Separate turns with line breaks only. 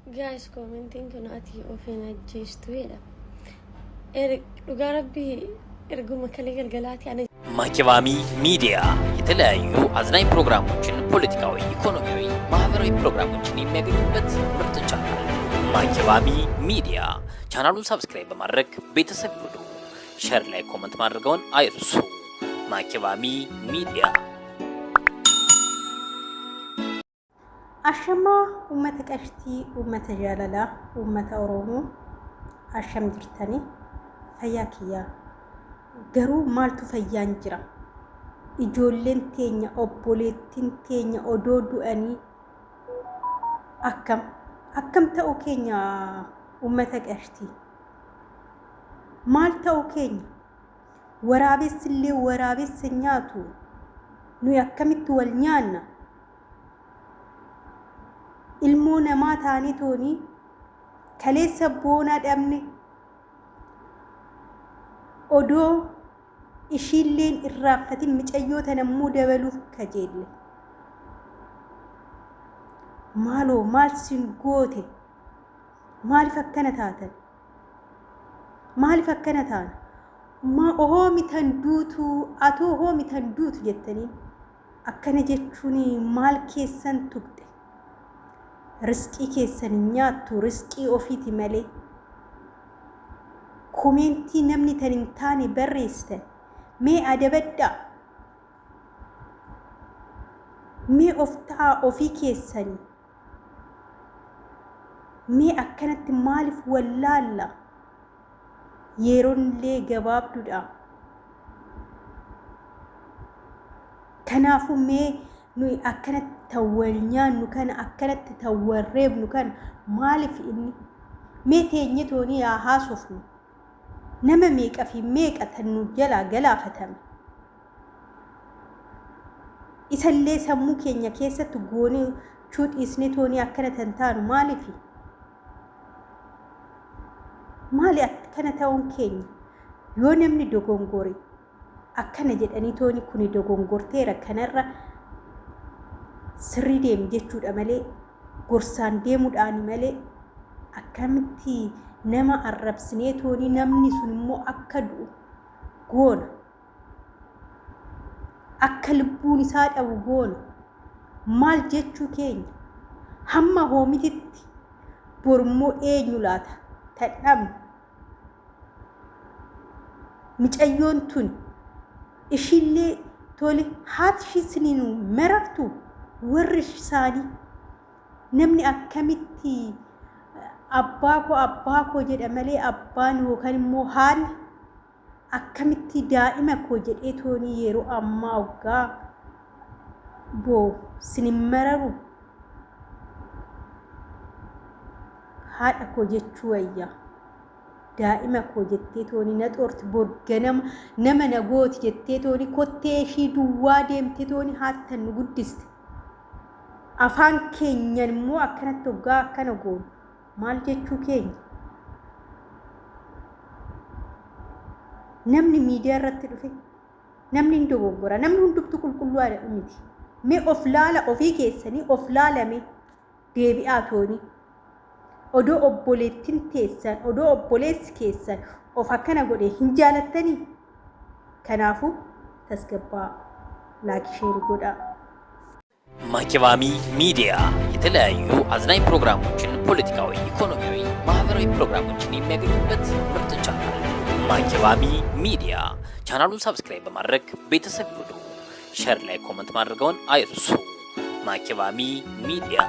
Guys, commenting on ati ofina jeestuudha. Dhugaa rabbii erguma kale galgalaati ana
ማኪባሚ ሚዲያ የተለያዩ አዝናኝ ፕሮግራሞችን፣ ፖለቲካዊ፣ ኢኮኖሚያዊ፣ ማህበራዊ ፕሮግራሞችን የሚያገኙበት ምርጥ ቻናል ማኪባሚ ሚዲያ። ቻናሉን ሰብስክራይብ በማድረግ ቤተሰብ ይሁኑ። ሼር ላይ ኮሜንት ማድረግዎን አይርሱ። ማኪባሚ ሚዲያ።
አሸማ ኡመተ ቀሽቲ ኡመተ ጃለላ ኡመተ ኦሮሞ አሸም ጅርተኒ ፈያኪያ ገሩ ማልቱ ፈያን ጅራ ኢጆሌን ቴኛ ኦቦሌቲን ቴኛ ኦዶ ዱአኒ አከም ተኡ ኬኛ ኡመተ ቀሽቲ ማል ተኡ ኬኛ ወራቤስሌ ወራቤስኛቱ ኑ ያከሚት ወልኛና ilmoo namaa taanii tooni kaleessa boonaa dhabne odoo ishiilleen irraaffatin micayyoota nammuu dabaluuf kajeelle maaloo maal sin goote maaliif akkana taatan maaliif akkana taan ma ohoo mitan duutu atoo ohoo mitan duutu jettanii akkana jechuun maal keessan tuqxe risqii keessan nyaattu risqii ofiiti malee komentii namni tan hin taane barreessitan mee adabaddaa mee of ta'a ofii keessanii mee akkanatti maaliif wallaalla yeroonillee gabaabduudha kanaafu mee nuyi akkanatti tawalnyaannu kana akkanatti tawarreebnu kana maaliif inni mee teenye tooni yaa haasofnu nama meeqa fi meeqa tannu jalaa galaafatame isallee sammuu keenya keessatti goonee chuudhiisne tooni akkana tantaanu maaliif maali akkana ta'uun keenya yoo namni dogongore akkana jedhanii tooni kuni dogongorteera kanarra sirrii deemi jechuudha malee gorsaan deemuudhaan malee akkamitti nama arrabsinee tooni namni sun immoo akka du'u goona akka lubbuun isaa dhabu goona maal jechuu keenya hamma hoomititti bormoo eenyu laata tadhabne micayyoon tun ishillee tole haatshi sininu maraftu warrish isaanii namni akkamitti abbaa koo jedha malee abbaan yookaan immoo haadha akkamitti daa'ima koo jedhee tooni yeroo ammaa waggaa boo sinin mararu haadha koo jechuu wayyaa daa'ima koo jettee tooni na xoorti borganama nama na gooti jettee tooni kottee ishii duwwaa deemtee tooni haattan nu guddiste afaan keenyan immoo akkanatti waggaa akkana goonu maal jechuu keenya namni miidiyaa irratti dhufe namni hin dogoggora namni hundumtu qulqulluudha miti mee of laala ofii keessanii of laalame deebi'aa tooni odoo obboleettiin teessan odoo obboleessi keessan of akkana godhe hin jaalattanii kanaafuu tasgabbaa laakisheer godhaa
ማኪባሚ ሚዲያ የተለያዩ አዝናኝ ፕሮግራሞችን፣ ፖለቲካዊ፣ ኢኮኖሚያዊ፣ ማህበራዊ ፕሮግራሞችን የሚያገኙበት ምርጥ ቻናል ማኪባሚ ሚዲያ። ቻናሉን ሰብስክራይብ በማድረግ ቤተሰብ ይሁኑ። ሼር ላይ ኮሜንት ማድረግዎን አይርሱ። ማኪባሚ ሚዲያ